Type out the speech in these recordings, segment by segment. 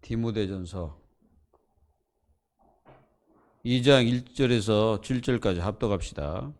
디모데전서 2장 1절에서 7절까지 합독합시다.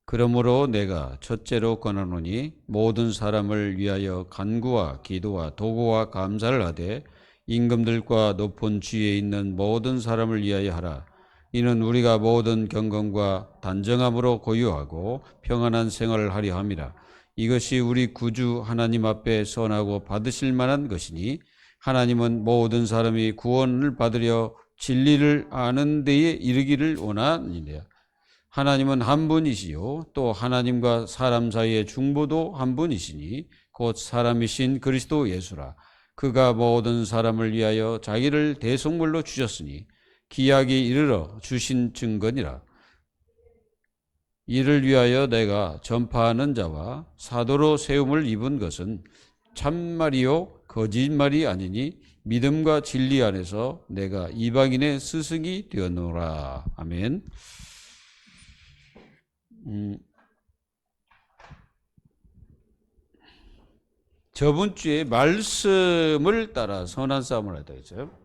그러므로 내가 첫째로 권하노니 모든 사람을 위하여 간구와 기도와 도구와 감사를 하되 임금들과 높은 지위에 있는 모든 사람을 위하여 하라. 이는 우리가 모든 경건과 단정함으로 고유하고 평안한 생활을 하려 함이라. 이것이 우리 구주 하나님 앞에 선하고 받으실 만한 것이니 하나님은 모든 사람이 구원을 받으려 진리를 아는 데에 이르기를 원하니라. 하나님은 한 분이시요 또 하나님과 사람 사이의 중보도 한 분이시니 곧 사람이신 그리스도 예수라. 그가 모든 사람을 위하여 자기를 대속물로 주셨으니 기약이 이르러 주신 증거니라. 이를 위하여 내가 전파하는 자와 사도로 세움을 입은 것은 참말이요 거짓말이 아니니 믿음과 진리 안에서 내가 이방인의 스승이 되었노라. 아멘. 저번 주에 말씀을 따라 선한 싸움을 하다 했어요.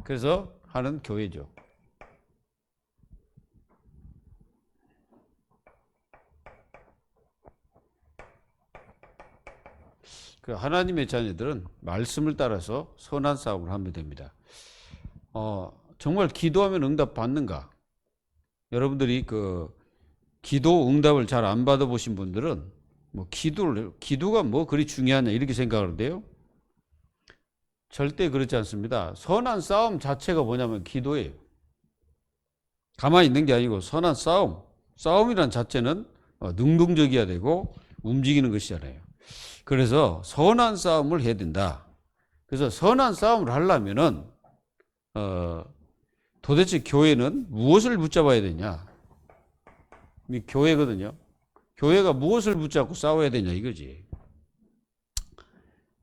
그래서 하는 교회죠. 그 하나님의 자녀들은 말씀을 따라서 선한 싸움을 하면 됩니다. 정말 기도하면 응답 받는가? 여러분들이 그 기도 응답을 잘 안 받아보신 분들은 뭐 기도가 뭐 그리 중요하냐 이렇게 생각하는데요. 절대 그렇지 않습니다. 선한 싸움 자체가 뭐냐면 기도예요. 가만히 있는 게 아니고 선한 싸움이란 자체는 능동적이어야 되고 움직이는 것이잖아요. 그래서 선한 싸움을 해야 된다. 그래서 선한 싸움을 하려면은 도대체 교회는 무엇을 붙잡아야 되냐? 교회거든요. 교회가 무엇을 붙잡고 싸워야 되냐 이거지.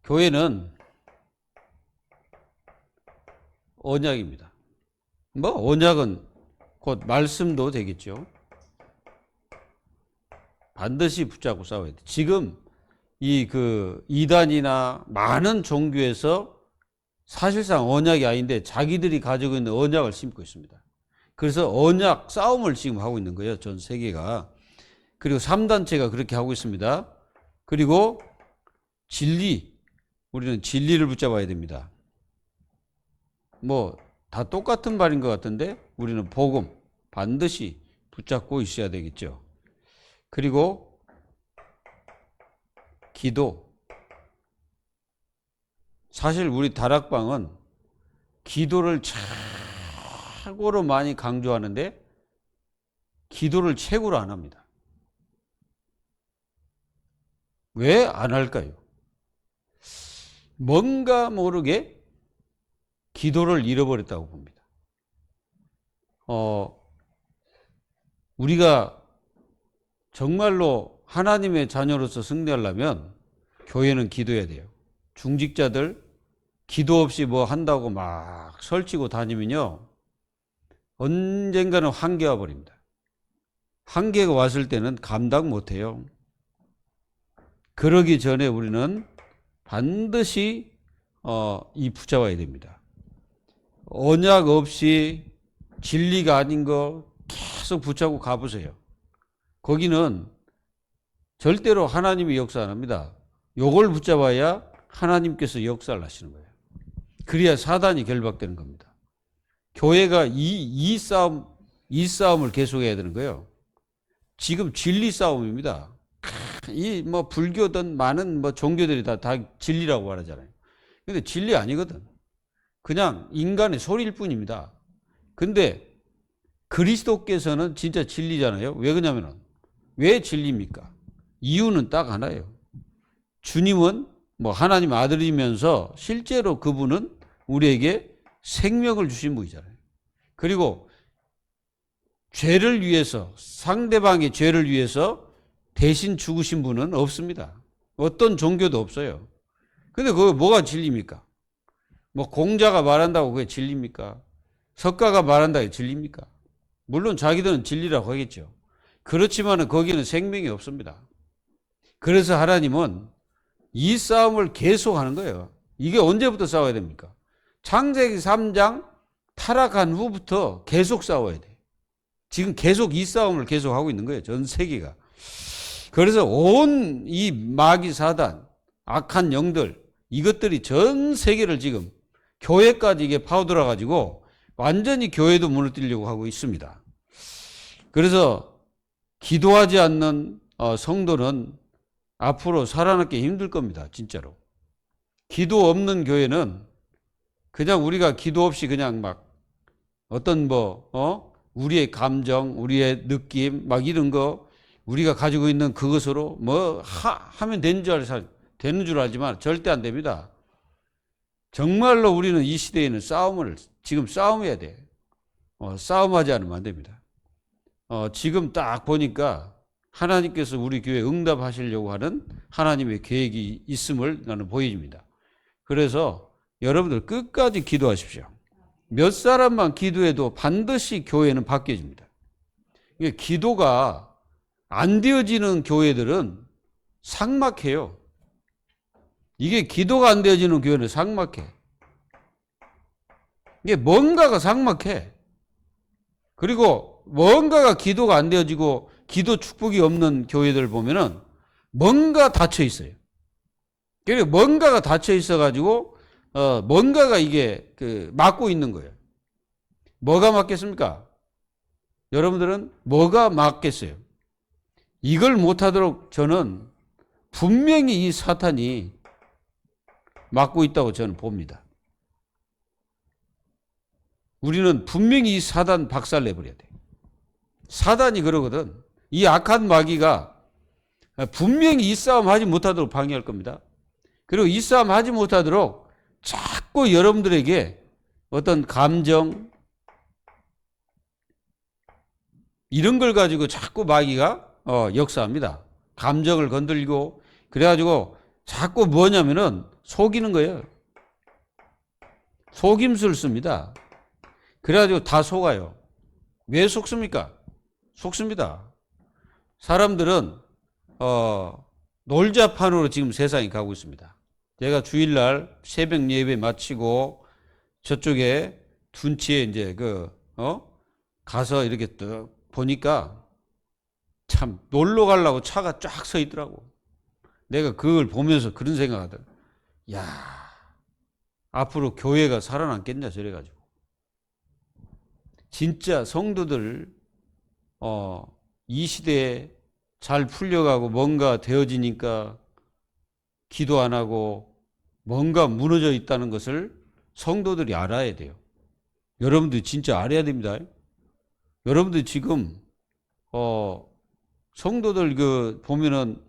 교회는 언약입니다. 언약은 곧 말씀도 되겠죠. 반드시 붙잡고 싸워야 돼. 지금 이단이나 많은 종교에서 사실상 언약이 아닌데 자기들이 가지고 있는 언약을 심고 있습니다. 그래서 언약 싸움을 지금 하고 있는 거예요. 전 세계가. 그리고 3단체가 그렇게 하고 있습니다. 그리고 우리는 진리를 붙잡아야 됩니다. 다 똑같은 말인 것 같은데 우리는 복음 반드시 붙잡고 있어야 되겠죠. 그리고 기도. 사실 우리 다락방은 기도를 최고로 많이 강조하는데 기도를 최고로 안 합니다. 왜 안 할까요? 뭔가 모르게 기도를 잃어버렸다고 봅니다. 우리가 정말로 하나님의 자녀로서 승리하려면 교회는 기도해야 돼요. 중직자들 기도 없이 뭐 한다고 막 설치고 다니면요. 언젠가는 한계가 버립니다. 한계가 왔을 때는 감당 못해요. 그러기 전에 우리는 반드시 붙잡아야 됩니다. 언약 없이 진리가 아닌 거 계속 붙잡고 가보세요. 거기는 절대로 하나님이 역사 안 합니다. 요걸 붙잡아야 하나님께서 역사를 하시는 거예요. 그래야 사단이 결박되는 겁니다. 교회가 이 싸움을 계속해야 되는 거예요. 지금 진리 싸움입니다. 불교든 많은 종교들이 다 진리라고 말하잖아요. 근데 진리 아니거든. 그냥 인간의 소리일 뿐입니다. 근데 그리스도께서는 진짜 진리잖아요. 왜 그러냐면은 왜 진리입니까? 이유는 딱 하나예요. 주님은 하나님 아들이면서 실제로 그분은 우리에게 생명을 주신 분이잖아요. 그리고 죄를 위해서, 상대방의 죄를 위해서 대신 죽으신 분은 없습니다. 어떤 종교도 없어요. 근데 그거 뭐가 진리입니까? 공자가 말한다고 그게 진리입니까? 석가가 말한다 게 진리입니까? 물론 자기들은 진리라고 하겠죠. 그렇지만 거기는 생명이 없습니다. 그래서 하나님은 이 싸움을 계속하는 거예요. 이게 언제부터 싸워야 됩니까? 창세기 3장 타락한 후부터 계속 싸워야 돼. 지금 계속 이 싸움을 계속하고 있는 거예요. 전 세계가. 그래서 온 이 마귀 사단, 악한 영들, 이것들이 전 세계를 지금 교회까지 이게 파고들어 가지고 완전히 교회도 무너뜨리려고 하고 있습니다. 그래서 기도하지 않는 성도는 앞으로 살아남기 힘들 겁니다. 진짜로. 기도 없는 교회는 그냥 우리가 기도 없이 그냥 막 어떤 우리의 감정, 우리의 느낌 막 이런 거 우리가 가지고 있는 그것으로 하면 되는 줄 알지만 절대 안 됩니다. 정말로 우리는 이 시대에는 지금 싸움해야 돼. 싸움하지 않으면 안 됩니다. 지금 딱 보니까 하나님께서 우리 교회에 응답하시려고 하는 하나님의 계획이 있음을 나는 보여집니다. 그래서 여러분들 끝까지 기도하십시오. 몇 사람만 기도해도 반드시 교회는 바뀌어집니다. 기도가 안 되어지는 교회들은 삭막해요. 이게 기도가 안 되어지는 교회는 삭막해. 이게 뭔가가 삭막해. 그리고 뭔가가 기도가 안 되어지고 기도 축복이 없는 교회들 보면은 뭔가 닫혀 있어요. 그리고 뭔가가 닫혀 있어가지고 뭔가가 이게 막고 있는 거예요. 뭐가 막겠습니까? 여러분들은 뭐가 막겠어요? 이걸 못하도록 저는 분명히 이 사탄이 막고 있다고 저는 봅니다. 우리는 분명히 이 사단 박살내버려야 돼. 사단이 그러거든. 이 악한 마귀가 분명히 이 싸움 하지 못하도록 방해할 겁니다. 그리고 이 싸움 하지 못하도록 자꾸 여러분들에게 어떤 감정 이런 걸 가지고 자꾸 마귀가 역사합니다. 감정을 건들고 그래가지고 자꾸 뭐냐면은 속이는 거예요. 속임수를 씁니다. 그래가지고 다 속아요. 왜 속습니까? 속습니다. 사람들은 놀자판으로 지금 세상이 가고 있습니다. 제가 주일날 새벽 예배 마치고 저쪽에 둔치에 이제 가서 이렇게 또 보니까 참 놀러 가려고 차가 쫙 서 있더라고. 내가 그걸 보면서 그런 생각하더라. 야, 앞으로 교회가 살아남겠냐 저래가지고. 진짜 성도들 이 시대에 잘 풀려가고 뭔가 되어지니까 기도 안 하고 뭔가 무너져 있다는 것을 성도들이 알아야 돼요. 여러분들 진짜 알아야 됩니다. 여러분들 지금 성도들 보면은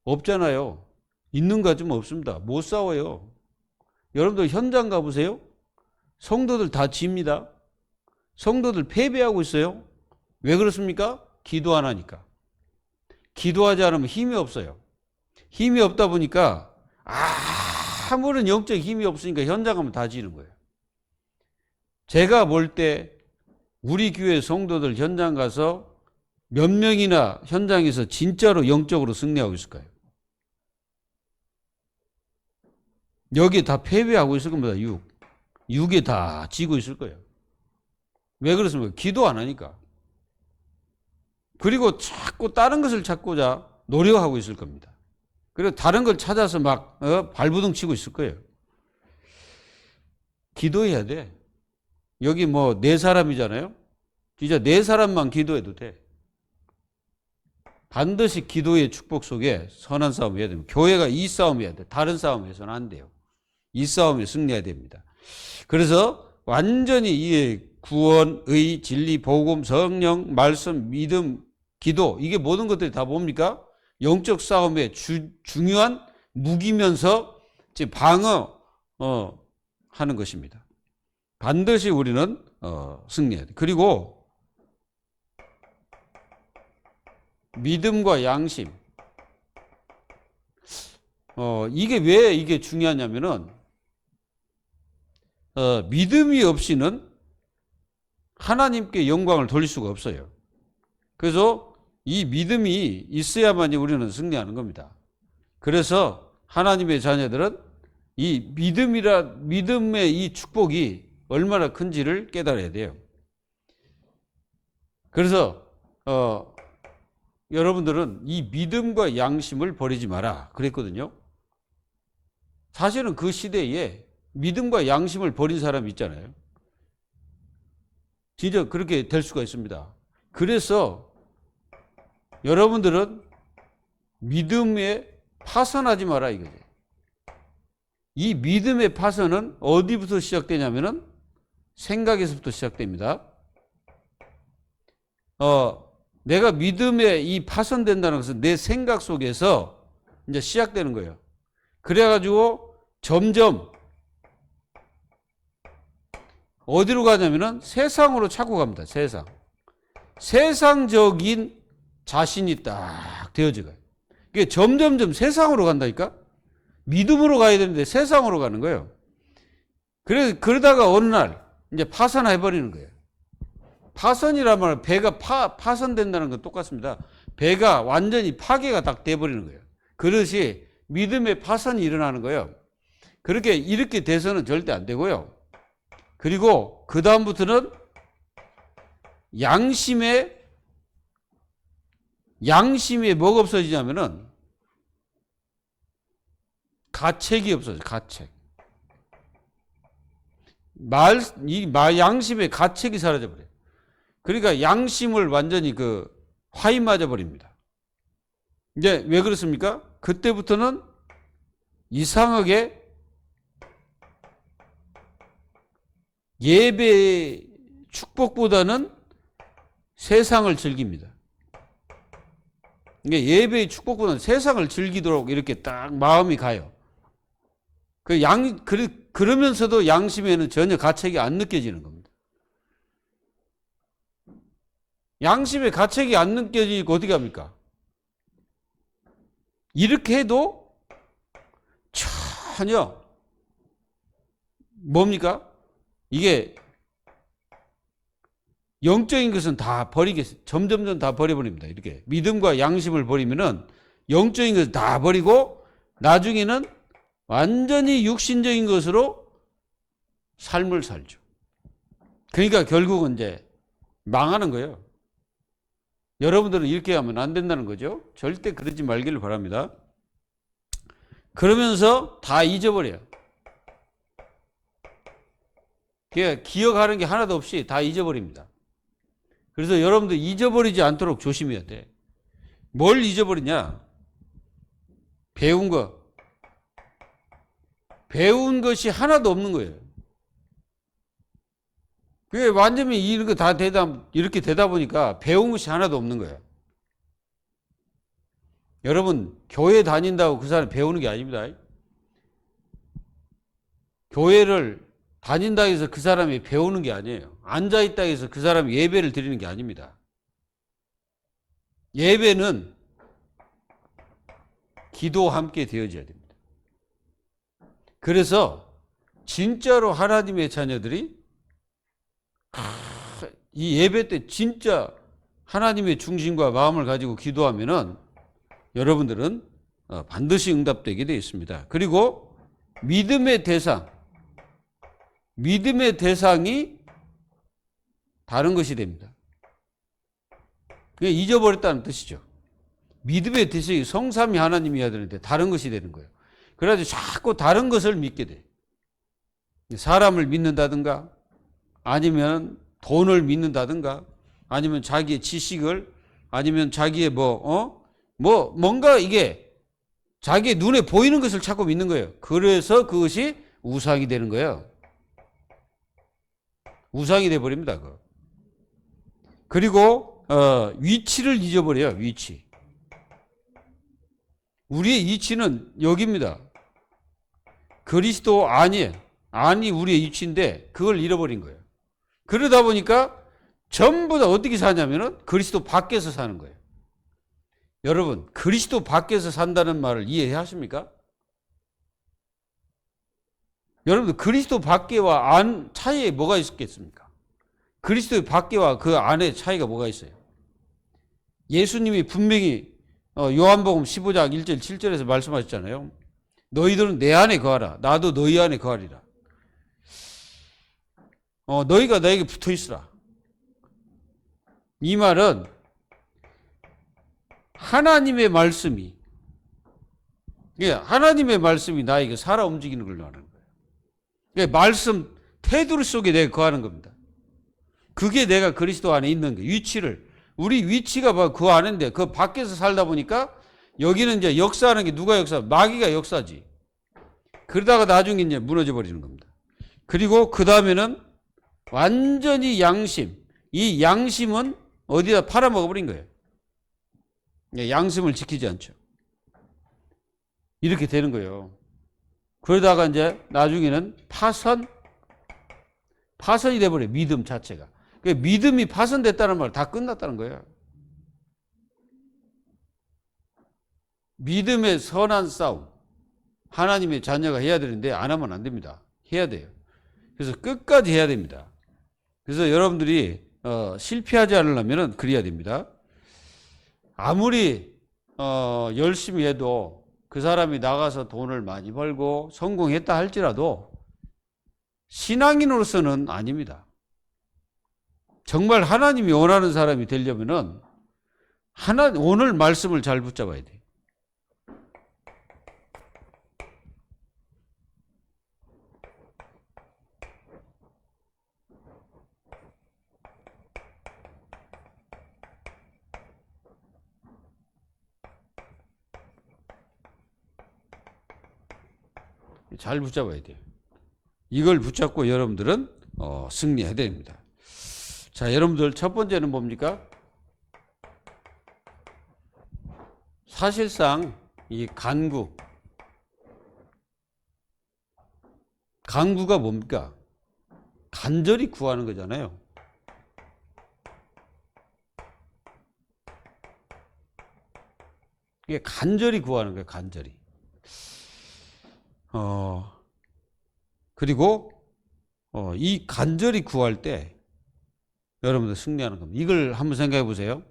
없잖아요. 있는 것 같지만 없습니다. 못 싸워요. 여러분들 현장 가보세요. 성도들 다 집니다. 성도들 패배하고 있어요. 왜 그렇습니까? 기도 안 하니까. 기도하지 않으면 힘이 없어요. 힘이 없다 보니까 아무런 영적 힘이 없으니까 현장 가면 다 지는 거예요. 제가 볼 때 우리 교회 성도들 현장 가서 몇 명이나 현장에서 진짜로 영적으로 승리하고 있을까요? 여기에 다 패배하고 있을 겁니다. 6에 다 지고 있을 거예요. 왜 그렇습니까? 기도 안 하니까. 그리고 자꾸 다른 것을 찾고자 노력하고 있을 겁니다. 그리고 다른 걸 찾아서 막 발부둥 치고 있을 거예요. 기도해야 돼. 여기 네 사람이잖아요. 진짜 4사람만 기도해도 돼. 반드시 기도의 축복 속에 선한 싸움 해야 됩니다. 교회가 이 싸움 해야 돼. 다른 싸움 해서는 안 돼요. 이 싸움에 승리해야 됩니다. 그래서 완전히 이 구원, 의, 진리, 복음, 성령, 말씀, 믿음, 기도 이게 모든 것들이 다 뭡니까? 영적 싸움의 중요한 무기면서 방어 하는 것입니다. 반드시 우리는 승리해야 돼. 그리고 믿음과 양심 이게 왜 이게 중요하냐면은 믿음이 없이는 하나님께 영광을 돌릴 수가 없어요. 그래서 이 믿음이 있어야만이 우리는 승리하는 겁니다. 그래서 하나님의 자녀들은 이 믿음의 이 축복이 얼마나 큰지를 깨달아야 돼요. 그래서 여러분들은 이 믿음과 양심을 버리지 마라 그랬거든요. 사실은 그 시대에 믿음과 양심을 버린 사람이 있잖아요. 진짜 그렇게 될 수가 있습니다. 그래서 여러분들은 믿음에 파선하지 마라 이거죠. 이 믿음의 파선은 어디부터 시작되냐면은 생각에서부터 시작됩니다. 내가 믿음에 이 파선된다는 것은 내 생각 속에서 이제 시작되는 거예요. 그래가지고 점점 어디로 가냐면은 세상으로 차고 갑니다. 세상적인 자신이 딱 되어져가요. 이게 점점점 세상으로 간다니까? 믿음으로 가야 되는데 세상으로 가는 거예요. 그러다가 어느 날 이제 파선해버리는 거예요. 파선이란 말은 배가 파선된다는 건 똑같습니다. 배가 완전히 파괴가 딱 돼버리는 거예요. 그릇이 믿음의 파선이 일어나는 거예요. 이렇게 돼서는 절대 안 되고요. 그리고 그 다음부터는 양심에 뭐가 없어지냐면은 가책이 없어져. 가책. 양심의 가책이 사라져버려요. 그러니까 양심을 완전히 화인 맞아버립니다. 이제 왜 그렇습니까? 그때부터는 이상하게 예배의 축복보다는 세상을 즐깁니다. 이게 예배의 축복보다는 세상을 즐기도록 이렇게 딱 마음이 가요. 그러면서도 양심에는 전혀 가책이 안 느껴지는 겁니다. 양심에 가책이 안 느껴지고 어떻게 합니까? 이렇게 해도 전혀 뭡니까? 이게 영적인 것은 다 점점점 다 버려버립니다. 이렇게 믿음과 양심을 버리면은 영적인 것을 다 버리고 나중에는 완전히 육신적인 것으로 삶을 살죠. 그러니까 결국은 이제 망하는 거예요. 여러분들은 이렇게 하면 안 된다는 거죠. 절대 그러지 말기를 바랍니다. 그러면서 다 잊어버려요. 기억하는 게 하나도 없이 다 잊어버립니다. 그래서 여러분들 잊어버리지 않도록 조심해야 돼. 뭘 잊어버리냐? 배운 거. 배운 것이 하나도 없는 거예요. 그게 완전히 이렇게 되다 보니까 배운 것이 하나도 없는 거예요. 여러분, 교회 다닌다고 그 사람이 배우는 게 아닙니다. 교회를 다닌다 해서 그 사람이 배우는 게 아니에요. 앉아있다 해서 그 사람이 예배를 드리는 게 아닙니다. 예배는 기도와 함께 되어져야 됩니다. 그래서 진짜로 하나님의 자녀들이 이 예배 때 진짜 하나님의 중심과 마음을 가지고 기도하면은 여러분들은 반드시 응답되게 되어 있습니다. 그리고 믿음의 대상이 다른 것이 됩니다. 그게 잊어버렸다는 뜻이죠. 믿음의 대상이 성삼위 하나님이어야 되는데 다른 것이 되는 거예요. 그래가지고 자꾸 다른 것을 믿게 돼. 사람을 믿는다든가, 아니면 돈을 믿는다든가, 아니면 자기의 지식을, 아니면 자기의 뭔가 이게 자기의 눈에 보이는 것을 자꾸 믿는 거예요. 그래서 그것이 우상이 되는 거예요. 우상이 돼버립니다. 그리고 위치를 잊어버려요. 위치. 우리의 위치는 여기입니다. 그리스도 안이 우리의 위치인데 그걸 잃어버린 거예요. 그러다 보니까 전부 다 어떻게 사냐면은 그리스도 밖에서 사는 거예요. 여러분, 그리스도 밖에서 산다는 말을 이해하십니까? 여러분들 그리스도 밖에와 안 차이에 뭐가 있겠습니까? 그리스도 밖에와 그 안에 차이가 뭐가 있어요? 예수님이 분명히 요한복음 15장 1절 7절에서 말씀하셨잖아요. 너희들은 내 안에 거하라. 나도 너희 안에 거하리라. 너희가 나에게 붙어 있으라. 이 말은 하나님의 말씀이 나에게 살아 움직이는 걸 말하는 거예요. 말씀 테두리 속에 내가 거하는 겁니다. 그게 내가 그리스도 안에 있는 거예요. 우리 위치가 바로 그 안인데 그 밖에서 살다 보니까 여기는 이제 역사하는 게 누가 마귀가 역사지. 그러다가 나중에 이제 무너져 버리는 겁니다. 그리고 그 다음에는 완전히 양심. 이 양심은 어디다 팔아먹어 버린 거예요. 양심을 지키지 않죠. 이렇게 되는 거예요. 그러다가 이제 나중에는 파선이 돼버려요. 믿음 자체가. 믿음이 파손됐다는 말 다 끝났다는 거예요. 믿음의 선한 싸움. 하나님의 자녀가 해야 되는데 안 하면 안 됩니다. 해야 돼요. 그래서 끝까지 해야 됩니다. 그래서 여러분들이 실패하지 않으려면 그래야 됩니다. 아무리 열심히 해도 그 사람이 나가서 돈을 많이 벌고 성공했다 할지라도 신앙인으로서는 아닙니다. 정말 하나님이 원하는 사람이 되려면은 오늘 말씀을 잘 붙잡아야 돼요. 잘 붙잡아야 돼요. 이걸 붙잡고 여러분들은 승리해야 됩니다. 자, 여러분들 첫 번째는 뭡니까? 사실상 이 간구가 뭡니까? 간절히 구하는 거잖아요. 이게 간절히 구하는 거예요. 간절히. 그리고 이 간절히 구할 때 여러분들 승리하는 겁니다. 이걸 한번 생각해 보세요.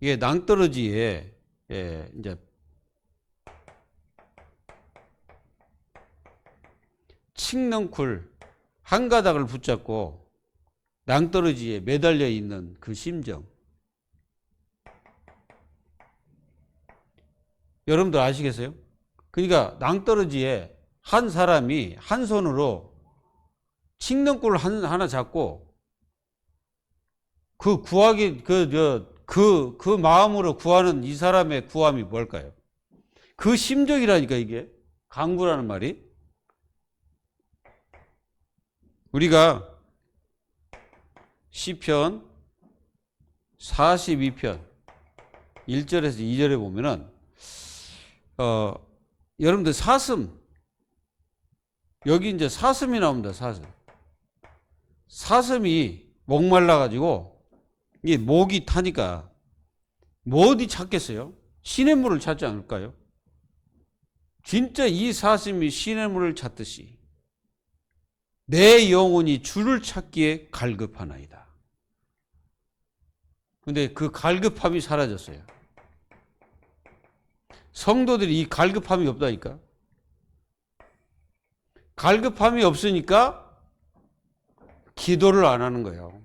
이게 낭떠러지에 이제 칡넝쿨 한 가닥을 붙잡고 낭떠러지에 매달려 있는 그 심정. 여러분들 아시겠어요? 그러니까 낭떠러지에 한 사람이 한 손으로 칡넝쿨 하나 잡고 그 마음으로 구하는 이 사람의 구함이 뭘까요? 그 심정이라니까, 이게. 간구라는 말이. 우리가 시편 42편 1절에서 2절에 보면은, 여러분들 사슴, 여기 이제 사슴이 나옵니다, 사슴. 사슴이 목말라가지고, 이게 목이 타니까 뭐 어디 찾겠어요? 시냇물을 찾지 않을까요? 진짜 이 사슴이 시냇물을 찾듯이 내 영혼이 주를 찾기에 갈급하나이다. 근데 그 갈급함이 사라졌어요. 성도들이 이 갈급함이 없다니까. 갈급함이 없으니까 기도를 안 하는 거예요.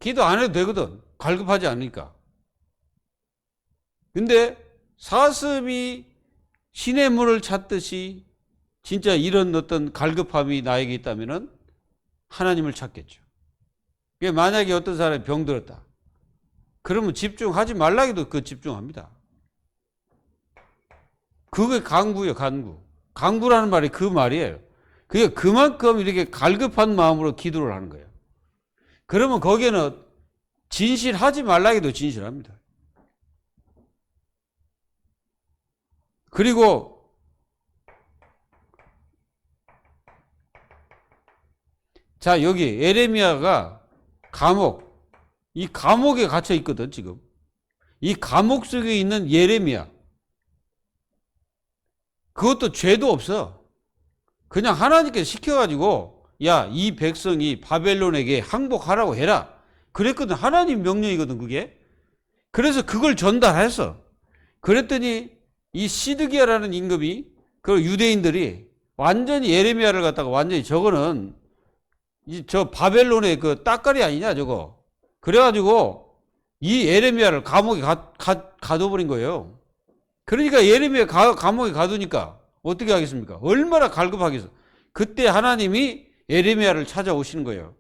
기도 안 해도 되거든. 갈급하지 않으니까. 근데 사슴이 시냇물을 찾듯이 진짜 이런 어떤 갈급함이 나에게 있다면은 하나님을 찾겠죠. 만약에 어떤 사람이 병들었다. 그러면 집중하지 말라 해도 그 집중합니다. 그게 간구예요, 간구. 간구라는 말이 그 말이에요. 그게 그만큼 이렇게 갈급한 마음으로 기도를 하는 거예요. 그러면 거기에는 진실하지 말라 해도 진실합니다. 그리고 자, 여기 에레미야가 이 감옥에 갇혀 있거든, 지금. 이 감옥 속에 있는 예레미야. 그것도 죄도 없어. 그냥 하나님께 시켜가지고 야, 이 백성이 바벨론에게 항복하라고 해라. 그랬거든. 하나님 명령이거든 그게. 그래서 그걸 전달했어. 그랬더니 이 시드기야라는 임금이 그 유대인들이 완전히 예레미야를 갖다가 완전히 저거는 저 바벨론의 그 따까리 아니냐 저거. 그래가지고 이 예레미야를 감옥에 가둬버린 거예요. 그러니까 예레미야 감옥에 가두니까 어떻게 하겠습니까? 얼마나 갈급하겠어. 그때 하나님이 예레미야를 찾아오시는 거예요.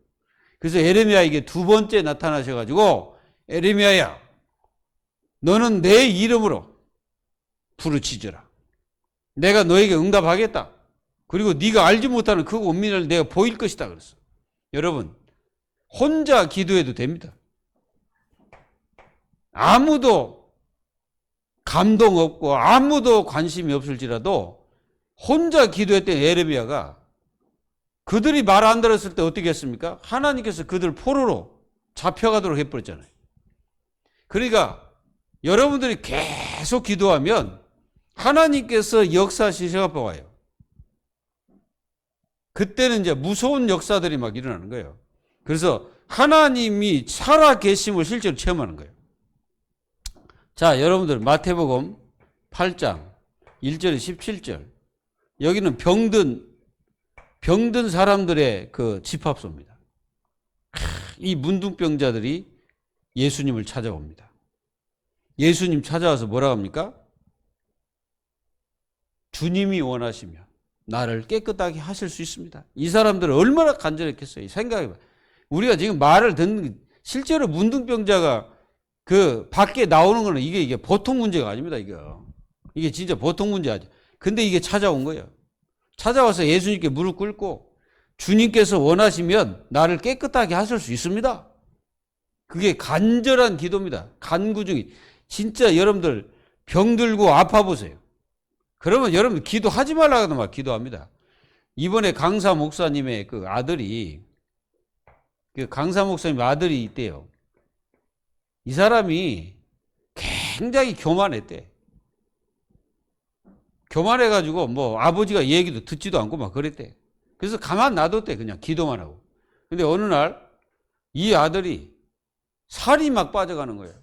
그래서 예레미야에게 두 번째 나타나셔가지고 예레미야야, 너는 내 이름으로 부르짖으라. 내가 너에게 응답하겠다. 그리고 네가 알지 못하는 그 원민을 내가 보일 것이다 그랬어. 여러분, 혼자 기도해도 됩니다. 아무도 감동 없고 아무도 관심이 없을지라도 혼자 기도했던 예레미야가 그들이 말 안 들었을 때 어떻게 했습니까? 하나님께서 그들 포로로 잡혀가도록 해버렸잖아요. 그러니까 여러분들이 계속 기도하면 하나님께서 역사하시셔 봐요. 그때는 이제 무서운 역사들이 막 일어나는 거예요. 그래서 하나님이 살아 계심을 실제로 체험하는 거예요. 자, 여러분들 마태복음 8장 1절에 17절. 여기는 병든 사람들의 그 집합소입니다. 이 문둥병자들이 예수님을 찾아옵니다. 예수님 찾아와서 뭐라고 합니까? 주님이 원하시면 나를 깨끗하게 하실 수 있습니다. 이 사람들은 얼마나 간절했겠어요. 생각해봐. 우리가 지금 말을 듣는, 실제로 문둥병자가 그 밖에 나오는 거는 이게 보통 문제가 아닙니다. 이게 진짜 보통 문제 아니죠. 근데 이게 찾아온 거예요. 찾아와서 예수님께 무릎 꿇고 주님께서 원하시면 나를 깨끗하게 하실 수 있습니다. 그게 간절한 기도입니다. 간구중이. 진짜 여러분들 병들고 아파 보세요. 그러면 여러분 기도하지 말라고 막 기도합니다. 이번에 강사 목사님의 그 아들이, 그 강사 목사님 아들이 있대요. 이 사람이 굉장히 교만했대. 교만해가지고 뭐 아버지가 얘기도 듣지도 않고 막 그랬대. 그래서 가만 놔뒀대. 그냥 기도만 하고. 근데 어느 날 이 아들이 살이 막 빠져가는 거예요.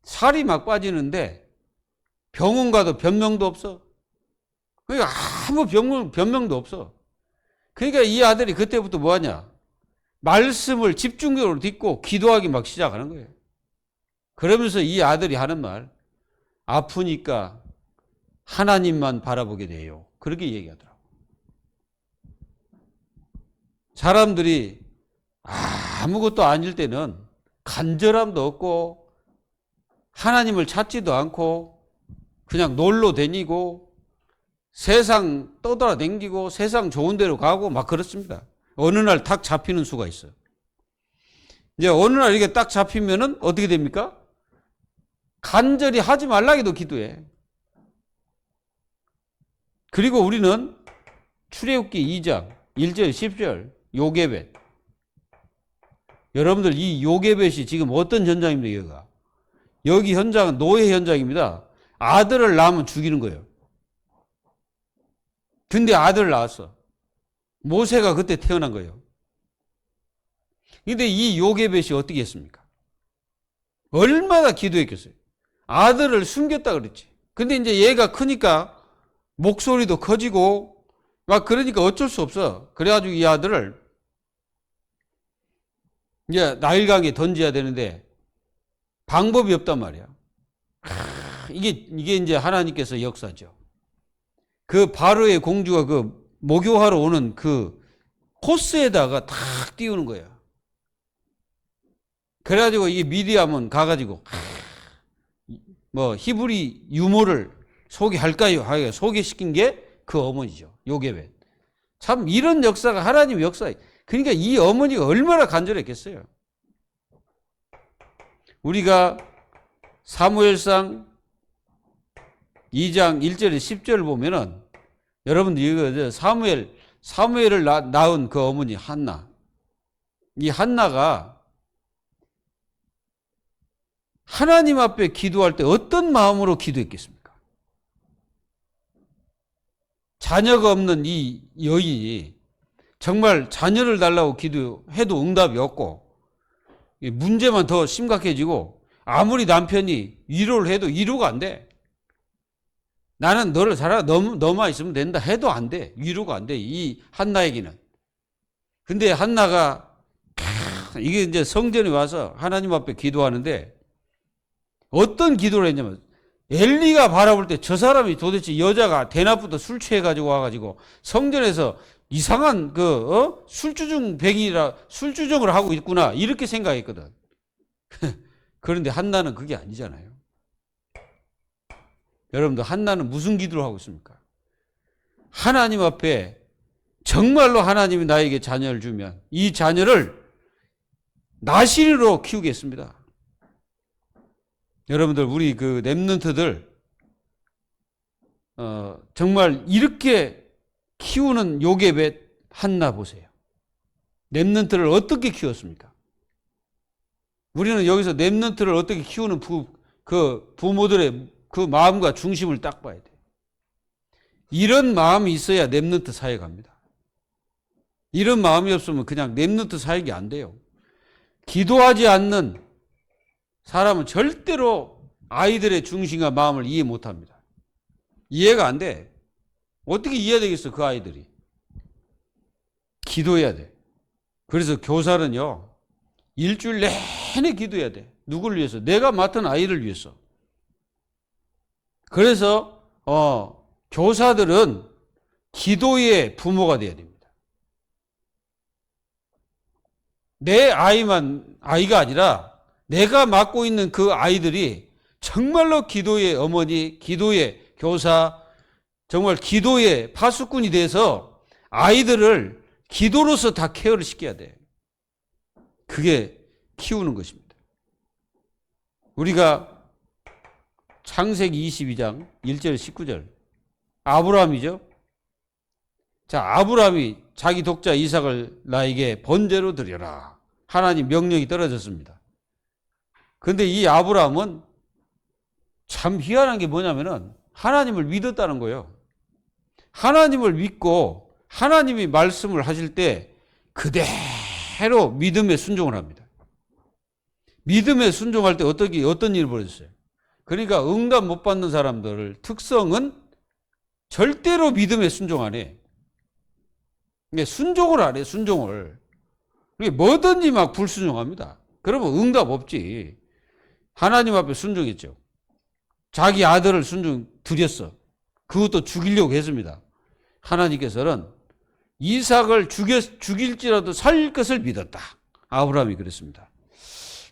살이 막 빠지는데 병원 가도 변명도 없어. 그러니까 아무 변명도 없어. 그러니까 이 아들이 그때부터 뭐 하냐? 말씀을 집중적으로 듣고 기도하기 막 시작하는 거예요. 그러면서 이 아들이 하는 말, 아프니까 하나님만 바라보게 돼요. 그렇게 얘기하더라고. 사람들이 아무것도 아닐 때는 간절함도 없고 하나님을 찾지도 않고 그냥 놀러 다니고 세상 떠돌아다니고 세상 좋은 데로 가고 막 그렇습니다. 어느 날 딱 잡히는 수가 있어요. 이제 어느 날 이게 딱 잡히면은 어떻게 됩니까? 간절히 하지 말라기도 기도해. 그리고 우리는 출애굽기 2장 1절 10절 요게벳. 여러분들 이 요게벳이 지금 어떤 현장입니까? 여기가? 여기 현장은 노예 현장입니다. 아들을 낳으면 죽이는 거예요. 근데 아들을 낳았어. 모세가 그때 태어난 거예요. 근데 이 요게벳이 어떻게 했습니까? 얼마나 기도했겠어요. 아들을 숨겼다 그랬지. 근데 이제 얘가 크니까 목소리도 커지고 막 그러니까 어쩔 수 없어. 그래가지고 이 아들을 이제 나일강에 던져야 되는데 방법이 없단 말이야. 이게 이제 하나님께서 역사죠. 그 바로의 공주가 그 목욕하러 오는 그 호스에다가 탁 띄우는 거야. 그래가지고 이 미디암은 가가지고 뭐 히브리 유모를 소개할까요? 하여 소개시킨 게 그 어머니죠. 요게벳. 참 이런 역사가 하나님 역사. 그러니까 이 어머니가 얼마나 간절했겠어요. 우리가 사무엘상 2장 1절에 10절을 보면은 여러분들 이거 사무엘을 낳은 그 어머니 한나. 이 한나가 하나님 앞에 기도할 때 어떤 마음으로 기도했겠습니까? 자녀가 없는 이 여인이 정말 자녀를 달라고 기도해도 응답이 없고 문제만 더 심각해지고 아무리 남편이 위로를 해도 위로가 안 돼. 나는 너를 사랑해. 너만 있으면 된다 해도 안 돼. 위로가 안 돼. 이 한나에게는. 근데 한나가 이게 이제 성전에 와서 하나님 앞에 기도하는데 어떤 기도를 했냐면 엘리가 바라볼 때 저 사람이 도대체 여자가 대낮부터 술 취해가지고 와가지고 성전에서 이상한 술주정을 하고 있구나 이렇게 생각했거든. 그런데 한나는 그게 아니잖아요. 여러분들 한나는 무슨 기도를 하고 있습니까? 하나님 앞에 정말로 하나님이 나에게 자녀를 주면 이 자녀를 나시리로 키우겠습니다. 여러분들 우리 그 렘넌트들 정말 이렇게 키우는 요셉의 한나 보세요. 렘넌트를 어떻게 키웠습니까? 우리는 여기서 렘넌트를 어떻게 키우는 그 부모들의 그 마음과 중심을 딱 봐야 돼. 이런 마음이 있어야 렘넌트 사회 갑니다. 이런 마음이 없으면 그냥 렘넌트 사역이 안 돼요. 기도하지 않는 사람은 절대로 아이들의 중심과 마음을 이해 못합니다. 이해가 안 돼. 어떻게 이해되겠어 그 아이들이. 기도해야 돼. 그래서 교사는요 일주일 내내 기도해야 돼. 누구를 위해서? 내가 맡은 아이를 위해서. 그래서 교사들은 기도의 부모가 돼야 됩니다. 내 아이가 아니라 내가 맡고 있는 그 아이들이 정말로 기도의 어머니, 기도의 교사, 정말 기도의 파수꾼이 돼서 아이들을 기도로서 다 케어를 시켜야 돼. 그게 키우는 것입니다. 우리가 창세기 22장 1절 19절 아브라함이죠. 자, 아브라함이 자기 독자 이삭을 나에게 번제로 드려라. 하나님 명령이 떨어졌습니다. 근데 이 아브라함은 참 희한한 게 뭐냐면은 하나님을 믿었다는 거예요. 하나님을 믿고 하나님이 말씀을 하실 때 그대로 믿음에 순종을 합니다. 믿음에 순종할 때 어떤 일이 벌어졌어요? 그러니까 응답 못 받는 사람들 특성은 절대로 믿음에 순종 안 해. 순종을 안 해, 순종을. 뭐든지 막 불순종합니다. 그러면 응답 없지. 하나님 앞에 순종했죠. 자기 아들을 드렸어. 그것도 죽이려고 했습니다. 하나님께서는 이삭을 죽일지라도 살릴 것을 믿었다. 아브라함이 그랬습니다.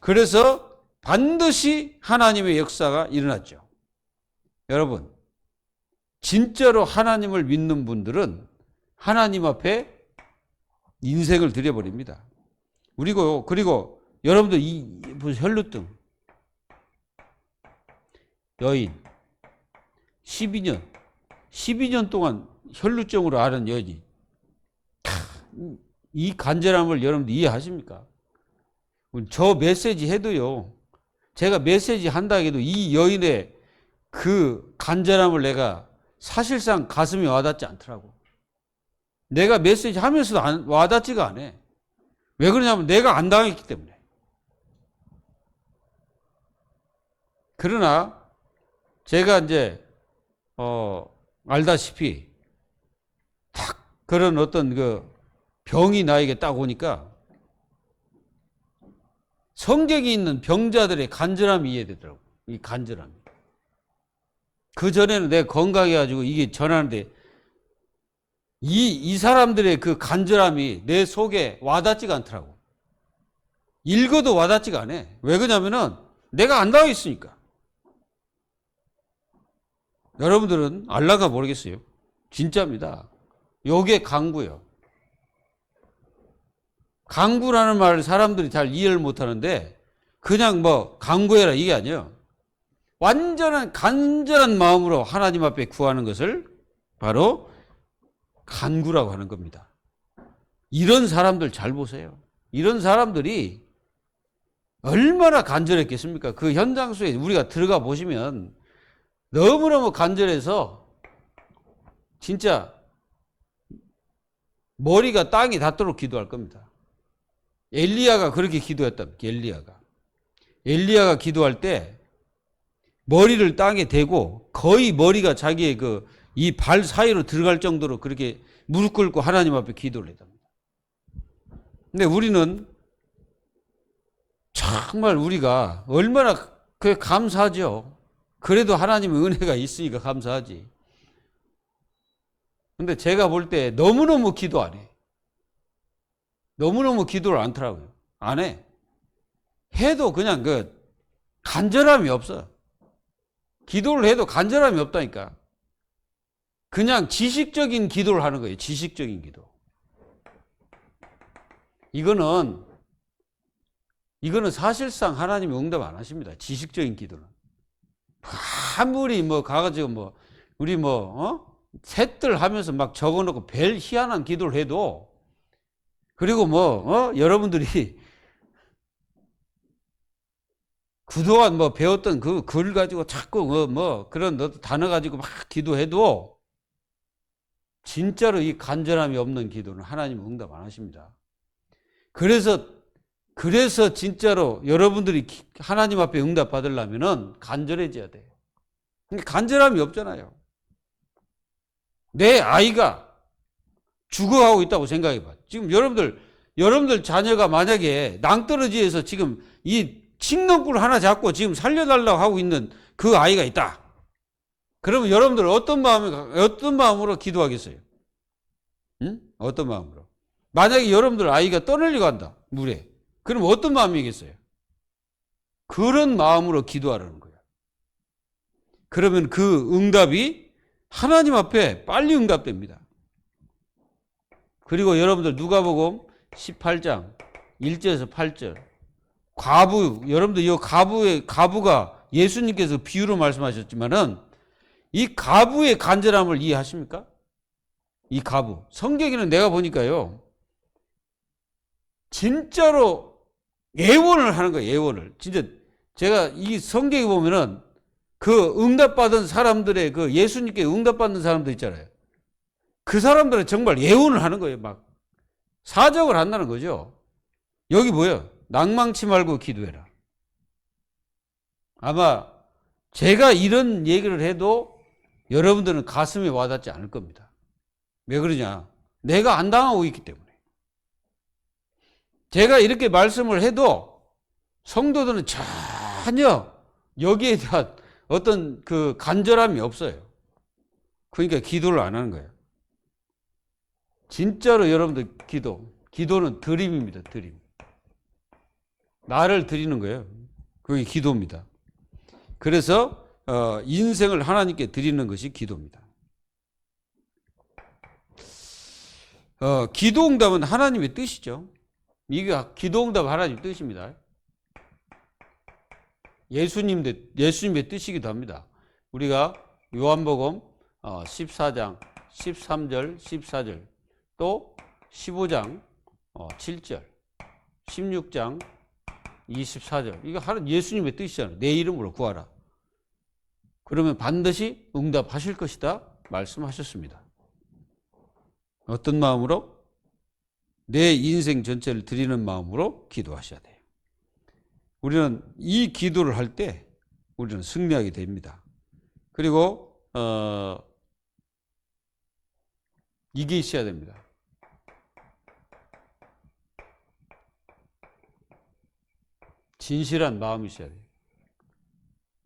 그래서 반드시 하나님의 역사가 일어났죠. 여러분, 진짜로 하나님을 믿는 분들은 하나님 앞에 인생을 들여버립니다. 그리고 여러분들 이 혈루증 여인 12년 동안 혈루증으로 앓은 여인, 이 간절함을 여러분들 이해하십니까? 저 메시지 해도요, 제가 메시지 한다 해도 이 여인의 그 간절함을 내가 사실상 가슴에 와닿지 않더라고. 내가 메시지 하면서도 와닿지가 않아. 왜 그러냐면 내가 안 당했기 때문에. 그러나 제가 이제 알다시피 딱 그런 어떤 그 병이 나에게 딱 오니까 성경에 있는 병자들의 간절함이 이해되더라고. 이 간절함이. 그 전에는 내가 건강해가지고 이게 전하는데 이 사람들의 그 간절함이 내 속에 와닿지가 않더라고. 읽어도 와닿지가 않아. 왜 그러냐면은 내가 안 나와 있으니까. 여러분들은 알라가 모르겠어요. 진짜입니다. 요게 강구예요. 강구라는 말을 사람들이 잘 이해를 못하는데 그냥 강구해라 이게 아니에요. 완전한 간절한 마음으로 하나님 앞에 구하는 것을 바로 간구라고 하는 겁니다. 이런 사람들 잘 보세요. 이런 사람들이 얼마나 간절했겠습니까? 그 현장 속에 우리가 들어가 보시면 너무너무 간절해서 진짜 머리가 땅에 닿도록 기도할 겁니다. 엘리야가 그렇게 기도했답니다. 엘리야가 기도할 때 머리를 땅에 대고 거의 머리가 자기의 이 발 사이로 들어갈 정도로 그렇게 무릎 꿇고 하나님 앞에 기도를 했답니다. 근데 우리는 정말 우리가 얼마나 감사하죠. 그래도 하나님의 은혜가 있으니까 감사하지. 근데 제가 볼 때 너무너무 기도 안 해. 너무너무 기도를 안 하더라고요. 안 해. 해도 그냥 간절함이 없어. 기도를 해도 간절함이 없다니까. 그냥 지식적인 기도를 하는 거예요. 지식적인 기도. 이거는 사실상 하나님이 응답 안 하십니다. 지식적인 기도는. 아무리 가가지고 우리 셋들 하면서 막 적어놓고 별 희한한 기도를 해도, 그리고 여러분들이 그동안 배웠던 그 글 가지고 자꾸 그런 단어 가지고 막 기도해도 진짜로 이 간절함이 없는 기도는 하나님 응답 안 하십니다. 그래서 진짜로 여러분들이 하나님 앞에 응답 받으려면은 간절해져야 돼요. 간절함이 없잖아요. 내 아이가 죽어가고 있다고 생각해 봐. 지금 여러분들 자녀가 만약에 낭떠러지에서 지금 이 칡넝쿨 하나 잡고 지금 살려달라고 하고 있는 그 아이가 있다. 그러면 여러분들 어떤 마음으로 기도하겠어요? 응? 어떤 마음으로? 만약에 여러분들 아이가 떠내려고 한다. 물에. 그럼 어떤 마음이겠어요? 그런 마음으로 기도하라는 거예요. 그러면 그 응답이 하나님 앞에 빨리 응답됩니다. 그리고 여러분들 누가복음 18장 1절에서 8절. 여러분들 이 과부가 예수님께서 비유로 말씀하셨지만은 이 과부의 간절함을 이해하십니까? 이 과부. 성경에는 내가 보니까요. 진짜로 예언을 하는 거예요, 예언을. 진짜 제가 이 성경에 보면은 그 응답받은 사람들의 예수님께 응답받는 사람들 있잖아요. 그 사람들은 정말 예언을 하는 거예요, 막. 사적을 한다는 거죠. 여기 뭐예요? 낭망치 말고 기도해라. 아마 제가 이런 얘기를 해도 여러분들은 가슴에 와닿지 않을 겁니다. 왜 그러냐? 내가 안 당하고 있기 때문에. 제가 이렇게 말씀을 해도 성도들은 전혀 여기에 대한 어떤 간절함이 없어요. 그러니까 기도를 안 하는 거예요. 진짜로 여러분들 기도는 드림입니다. 드림. 나를 드리는 거예요. 그게 기도입니다. 그래서 인생을 하나님께 드리는 것이 기도입니다. 기도응답은 하나님의 뜻이죠. 이게 기도응답 하나님의 뜻입니다. 예수님의 뜻이기도 합니다. 우리가 요한복음 14장 13절 14절 또 15장 7절 16장 24절 이거 예수님의 뜻이잖아요. 내 이름으로 구하라. 그러면 반드시 응답하실 것이다 말씀하셨습니다. 어떤 마음으로? 내 인생 전체를 드리는 마음으로 기도하셔야 돼요. 우리는 이 기도를 할 때 우리는 승리하게 됩니다. 그리고 이게 있어야 됩니다. 진실한 마음이 있어야 돼요.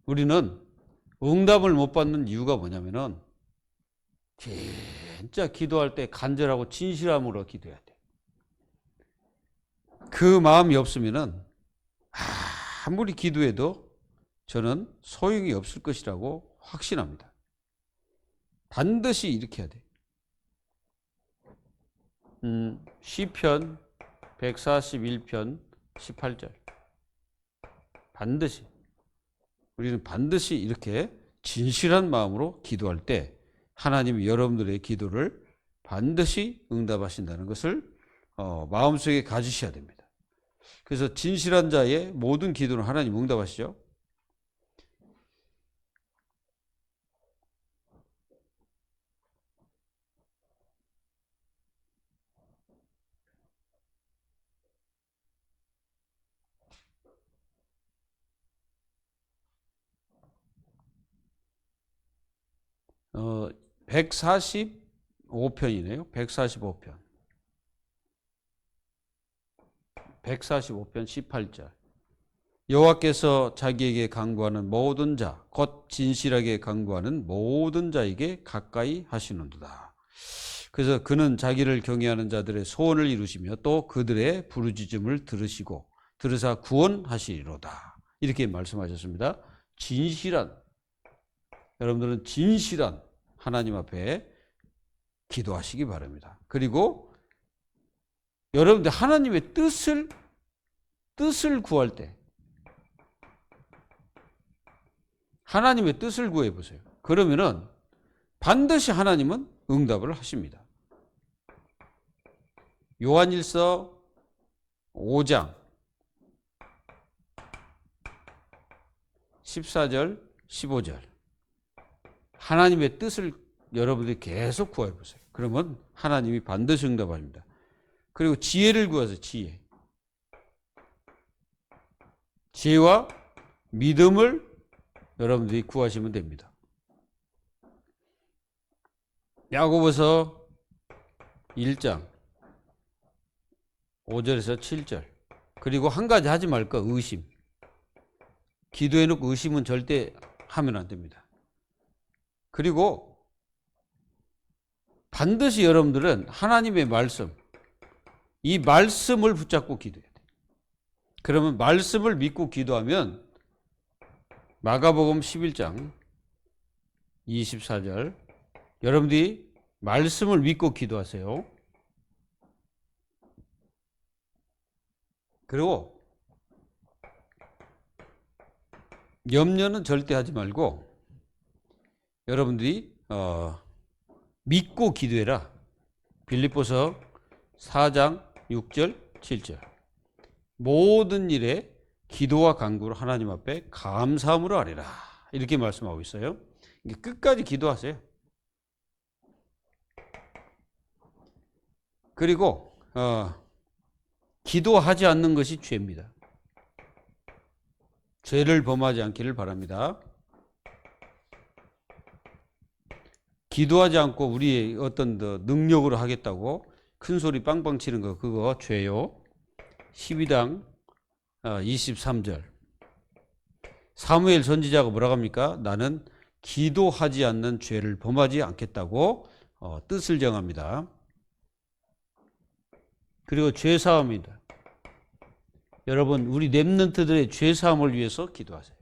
우리는 응답을 못 받는 이유가 뭐냐면은 진짜 기도할 때 간절하고 진실함으로 기도해야 돼요. 그 마음이 없으면은 아무리 기도해도 저는 소용이 없을 것이라고 확신합니다. 반드시 이렇게 해야 돼요. 시편 141편 18절 우리는 반드시 이렇게 진실한 마음으로 기도할 때 하나님이 여러분들의 기도를 반드시 응답하신다는 것을 마음속에 가지셔야 됩니다. 그래서 진실한 자의 모든 기도는 하나님 응답하시죠. 145편이네요. 145편. 145편 18절. 여호와께서 자기에게 강구하는 모든 자, 곧 진실하게 강구하는 모든 자에게 가까이 하시는도다. 그래서 그는 자기를 경외하는 자들의 소원을 이루시며 또 그들의 부르짖음을 들으시고 들으사 구원하시리로다. 이렇게 말씀하셨습니다. 진실한, 여러분들은 진실한 하나님 앞에 기도하시기 바랍니다. 그리고 여러분들 하나님의 뜻을 구할 때 하나님의 뜻을 구해 보세요. 그러면은 반드시 하나님은 응답을 하십니다. 요한일서 5장 14절 15절 하나님의 뜻을 여러분들이 계속 구해 보세요. 그러면 하나님이 반드시 응답합니다. 그리고 지혜를 구하세요. 지혜와 믿음을 여러분들이 구하시면 됩니다. 야고보서 1장 5절에서 7절. 그리고 한 가지 하지 말까? 의심. 기도해놓고 의심은 절대 하면 안 됩니다. 그리고 반드시 여러분들은 하나님의 말씀, 이 말씀을 붙잡고 기도해야 돼요. 그러면 말씀을 믿고 기도하면 마가복음 11장 24절 여러분들이 말씀을 믿고 기도하세요. 그리고 염려는 절대 하지 말고 여러분들이 믿고 기도해라. 빌립보서 4장 6절 7절 모든 일에 기도와 간구를 하나님 앞에 감사함으로 하리라. 이렇게 말씀하고 있어요. 끝까지 기도하세요. 그리고 기도하지 않는 것이 죄입니다. 죄를 범하지 않기를 바랍니다. 기도하지 않고 우리의 어떤 능력으로 하겠다고 큰 소리 빵빵 치는 거 그거 죄요. 12장 23절 사무엘 선지자가 뭐라고 합니까? 나는 기도하지 않는 죄를 범하지 않겠다고 뜻을 정합니다. 그리고 죄사함입니다. 여러분 우리 렘넌트들의 죄사함을 위해서 기도하세요.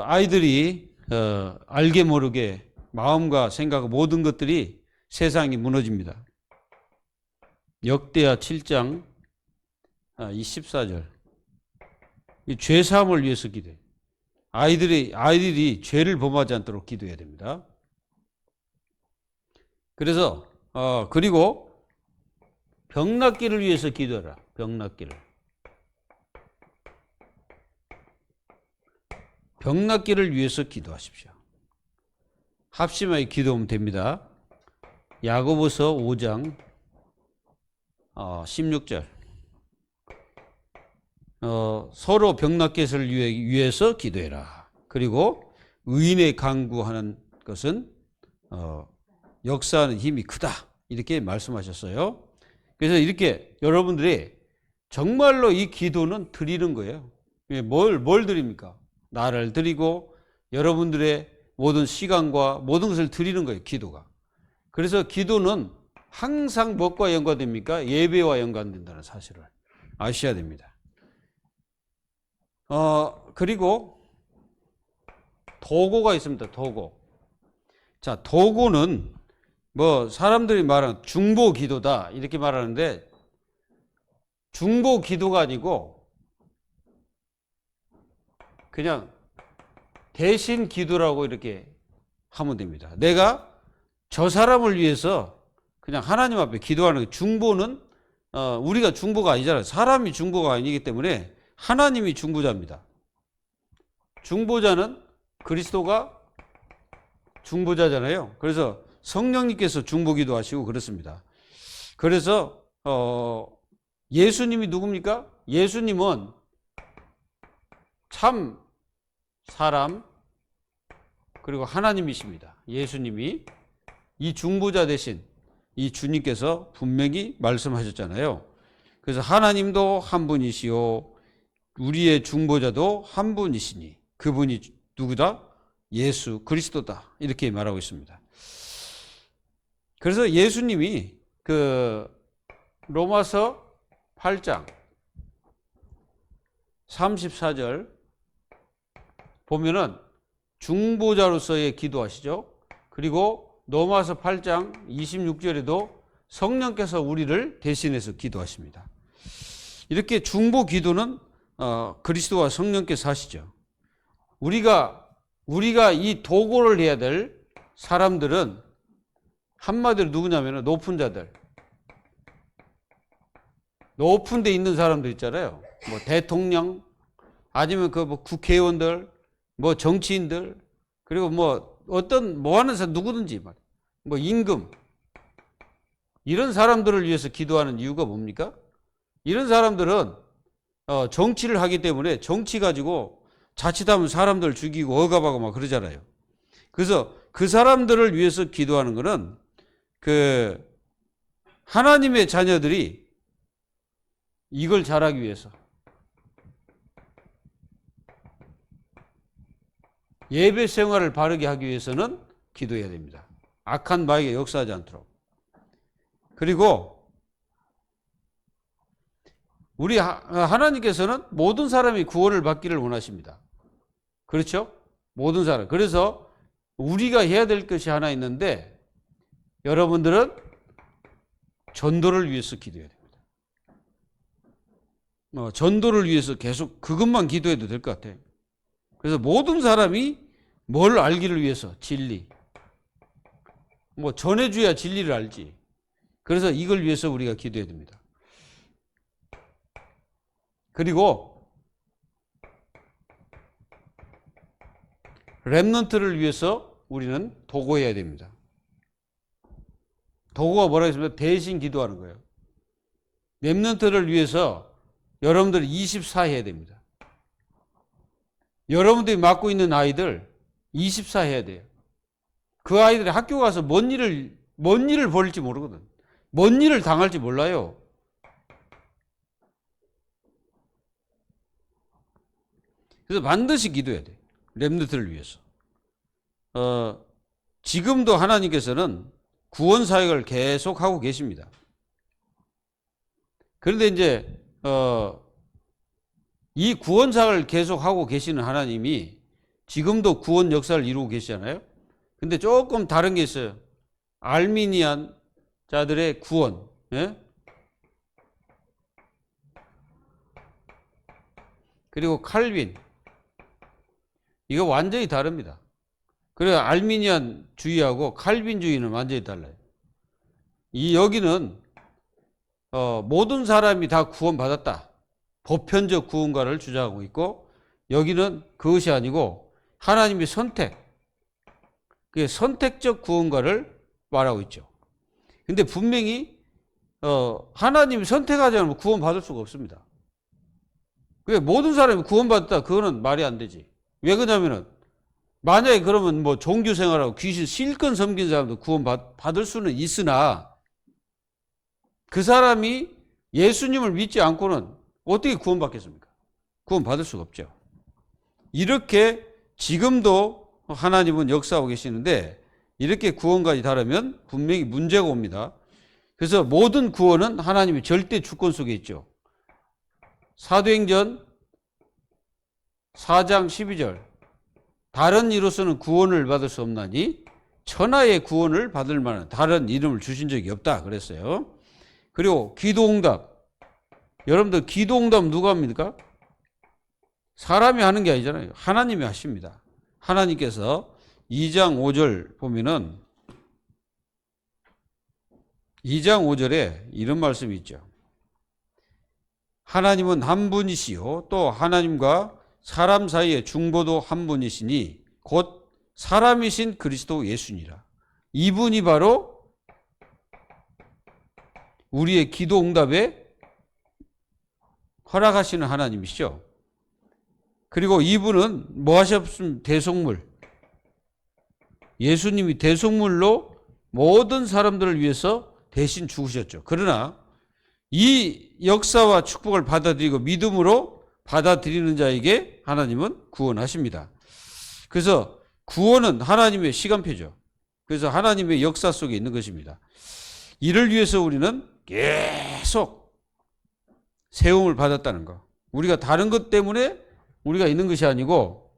아이들이 알게 모르게 마음과 생각 모든 것들이 세상이 무너집니다. 역대하 7장 14절 이 죄사함을 위해서 기도해요. 아이들이 죄를 범하지 않도록 기도해야 됩니다. 그래서 그리고 병낫기를 위해서 기도해라. 병낫기를 위해서 기도하십시오. 합심하여 기도하면 됩니다. 야고보서 5장 16절 서로 병낫기를 위해서 기도해라. 그리고 의인의 간구하는 것은 역사하는 힘이 크다. 이렇게 말씀하셨어요. 그래서 이렇게 여러분들이 정말로 이 기도는 드리는 거예요. 뭘 드립니까? 나를 드리고 여러분들의 모든 시간과 모든 것을 드리는 거예요. 기도가. 그래서 기도는 항상 무엇과 연관됩니까? 예배와 연관된다는 사실을 아셔야 됩니다. 그리고 도고가 있습니다. 도고. 자, 도고는 뭐 사람들이 말하는 중보 기도다 이렇게 말하는데 중보 기도가 아니고 그냥 대신 기도라고 이렇게 하면 됩니다. 내가 저 사람을 위해서 그냥 하나님 앞에 기도하는 게 중보는 우리가 중보가 아니잖아요. 사람이 중보가 아니기 때문에 하나님이 중보자입니다. 중보자는 그리스도가 중보자잖아요. 그래서 성령님께서 중보기도 하시고 그렇습니다. 그래서 예수님이 누굽니까? 예수님은 참 사람, 그리고 하나님이십니다. 예수님이 이 중보자 대신 이 주님께서 분명히 말씀하셨잖아요. 그래서 하나님도 한 분이시요 우리의 중보자도 한 분이시니 그분이 누구다? 예수 그리스도다. 이렇게 말하고 있습니다. 그래서 예수님이 그 로마서 8장 34절 보면은 중보자로서의 기도하시죠. 그리고 로마서 8장 26절에도 성령께서 우리를 대신해서 기도하십니다. 이렇게 중보 기도는 그리스도와 성령께서 하시죠. 우리가 이 도고를 해야 될 사람들은 한마디로 누구냐면 높은 자들, 높은 데 있는 사람들 있잖아요. 뭐 대통령, 아니면 그 뭐 국회의원들, 뭐 정치인들, 그리고 뭐 어떤 뭐 하는 사람 누구든지 뭐 임금, 이런 사람들을 위해서 기도하는 이유가 뭡니까? 이런 사람들은 정치를 하기 때문에 정치 가지고 자칫하면 사람들 죽이고 억압하고 막 그러잖아요. 그래서 그 사람들을 위해서 기도하는 것은 그 하나님의 자녀들이 이걸 잘하기 위해서 예배 생활을 바르게 하기 위해서는 기도해야 됩니다. 악한 마귀가 역사하지 않도록. 그리고 우리 하나님께서는 모든 사람이 구원을 받기를 원하십니다. 그렇죠? 모든 사람. 그래서 우리가 해야 될 것이 하나 있는데 여러분들은 전도를 위해서 기도해야 됩니다. 전도를 위해서 계속 그것만 기도해도 될 것 같아요. 그래서 모든 사람이 뭘 알기를 위해서 진리. 뭐 전해줘야 진리를 알지. 그래서 이걸 위해서 우리가 기도해야 됩니다. 그리고 렘넌트를 위해서 우리는 도고해야 됩니다. 도고가 뭐라고 했습니까? 대신 기도하는 거예요. 렘넌트를 위해서 여러분들이 24 해야 됩니다. 여러분들이 맡고 있는 아이들 24 해야 돼요. 그 아이들이 학교 가서 뭔 일을 벌일지 모르거든. 뭔 일을 당할지 몰라요. 그래서 반드시 기도해야 돼. 렘넌트를 위해서. 지금도 하나님께서는 구원 사역을 계속하고 계십니다. 그런데 이제 이 구원 사역을 계속하고 계시는 하나님이 지금도 구원 역사를 이루고 계시잖아요. 근데 조금 다른 게 있어요. 알미니안 자들의 구원. 예? 그리고 칼빈. 이거 완전히 다릅니다. 그래서 알미니안 주의하고 칼빈 주의는 완전히 달라요. 여기는 모든 사람이 다 구원받았다. 보편적 구원과를 주장하고 있고, 여기는 그것이 아니고 하나님의 선택, 그게 선택적 구원과를 말하고 있죠. 근데 분명히 하나님이 선택하지 않으면 구원받을 수가 없습니다. 그게 모든 사람이 구원받았다, 그거는 말이 안 되지. 왜 그러냐면은 만약에 그러면 뭐 종교 생활하고 귀신 실컷 섬긴 사람도 구원받을 수는 있으나 그 사람이 예수님을 믿지 않고는 어떻게 구원받겠습니까? 구원받을 수가 없죠. 이렇게 지금도 하나님은 역사하고 계시는데 이렇게 구원까지 다르면 분명히 문제가 옵니다. 그래서 모든 구원은 하나님의 절대 주권 속에 있죠. 사도행전 4장 12절 다른 이로서는 구원을 받을 수 없나니 천하의 구원을 받을 만한 다른 이름을 주신 적이 없다 그랬어요. 그리고 기도응답, 여러분들 기도응답 누가 합니까? 사람이 하는 게 아니잖아요. 하나님이 하십니다. 하나님께서 2장 5절 보면은 2장 5절에 이런 말씀이 있죠. 하나님은 한 분이시요 또 하나님과 사람 사이의 중보도 한 분이시니 곧 사람이신 그리스도 예수니라. 이분이 바로 우리의 기도 응답에 허락하시는 하나님이시죠. 그리고 이분은 뭐 하셨으면 대속물, 예수님이 대속물로 모든 사람들을 위해서 대신 죽으셨죠. 그러나 이 역사와 축복을 받아들이고 믿음으로 받아들이는 자에게 하나님은 구원하십니다. 그래서 구원은 하나님의 시간표죠. 그래서 하나님의 역사 속에 있는 것입니다. 이를 위해서 우리는 계속 세움을 받았다는 거. 우리가 다른 것 때문에 우리가 있는 것이 아니고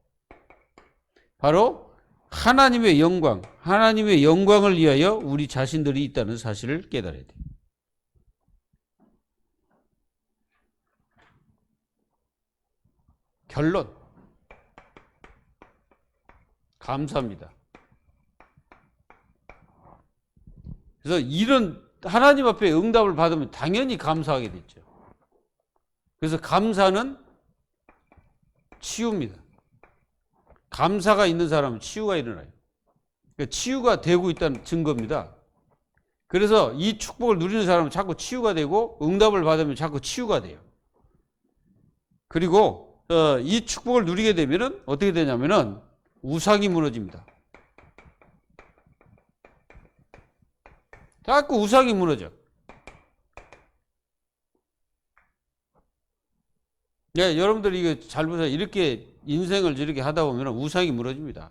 바로 하나님의 영광을 위하여 우리 자신들이 있다는 사실을 깨달아야 돼요. 결론. 감사합니다. 그래서 이런 하나님 앞에 응답을 받으면 당연히 감사하게 됐죠. 그래서 감사는 치유입니다. 감사가 있는 사람은 치유가 일어나요. 그러니까 치유가 되고 있다는 증거입니다. 그래서 이 축복을 누리는 사람은 자꾸 치유가 되고 응답을 받으면 자꾸 치유가 돼요. 그리고 이 축복을 누리게 되면은 어떻게 되냐면은 우상이 무너집니다. 자꾸 우상이 무너져. 네, 여러분들이 이거 잘 보세요. 이렇게 인생을 이렇게 하다 보면 우상이 무너집니다.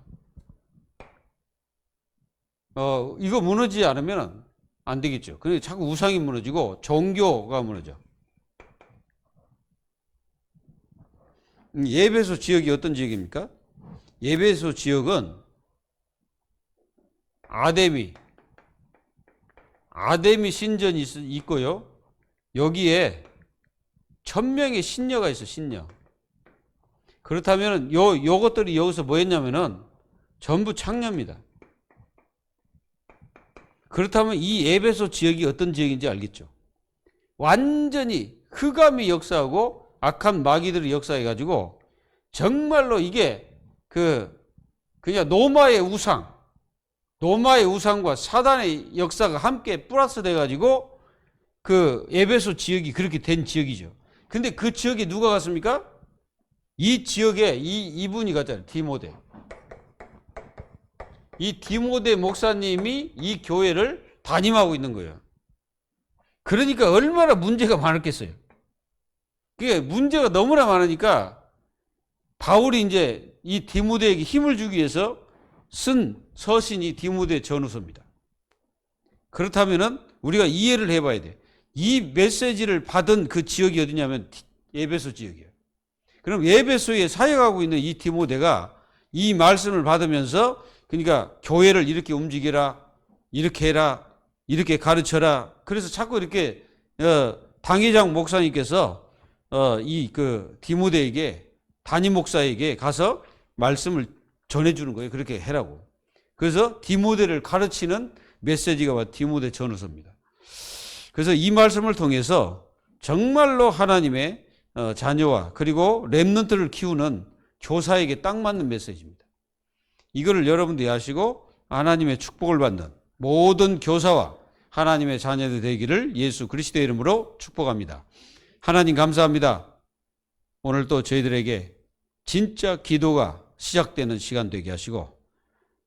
이거 무너지지 않으면 안 되겠죠. 그러니까 자꾸 우상이 무너지고 종교가 무너져. 예배소 지역이 어떤 지역입니까? 예배소 지역은 아데미 신전이 있고요. 여기에 1000명의 신녀가 있어, 신녀. 그렇다면 요것들이 여기서 뭐 했냐면은 전부 창녀입니다. 그렇다면 이 에베소 지역이 어떤 지역인지 알겠죠? 완전히 흑암이 역사하고 악한 마귀들이 역사해가지고 정말로 이게 그냥 노마의 우상과 사단의 역사가 함께 플러스 돼가지고 그 에베소 지역이 그렇게 된 지역이죠. 근데 그 지역에 누가 갔습니까? 이 지역에 이분이 갔잖아요. 디모데. 이 디모데 목사님이 이 교회를 담임하고 있는 거예요. 그러니까 얼마나 문제가 많았겠어요. 그게 문제가 너무나 많으니까 바울이 이제 이 디모데에게 힘을 주기 위해서 쓴 서신이 디모데 전후서입니다. 그렇다면은 우리가 이해를 해봐야 돼. 이 메시지를 받은 그 지역이 어디냐면 에베소 지역이에요. 그럼 에베소에 사역하고 있는 이 디모데가 이 말씀을 받으면서 그러니까 교회를 이렇게 움직여라, 이렇게 해라, 이렇게 가르쳐라. 그래서 자꾸 이렇게 당회장 목사님께서 이 디모데에게 담임 목사에게 가서 말씀을 전해주는 거예요. 그렇게 해라고. 그래서 디모데를 가르치는 메시지가 디모데 전후서입니다. 그래서 이 말씀을 통해서 정말로 하나님의 자녀와 그리고 렘넌트를 키우는 교사에게 딱 맞는 메시지입니다. 이거를 여러분들이 아시고 하나님의 축복을 받는 모든 교사와 하나님의 자녀들 되기를 예수 그리스도의 이름으로 축복합니다. 하나님 감사합니다. 오늘 또 저희들에게 진짜 기도가 시작되는 시간 되게 하시고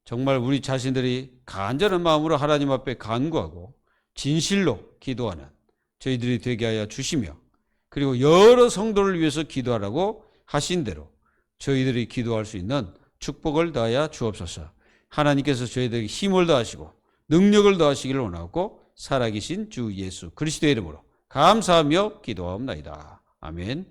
정말 우리 자신들이 간절한 마음으로 하나님 앞에 간구하고 진실로 기도하는 저희들이 되게 하여 주시며 그리고 여러 성도를 위해서 기도하라고 하신 대로 저희들이 기도할 수 있는 축복을 더하여 주옵소서. 하나님께서 저희들에게 힘을 더하시고 능력을 더하시기를 원하고 살아계신 주 예수 그리스도의 이름으로 감사하며 기도하옵나이다. 아멘.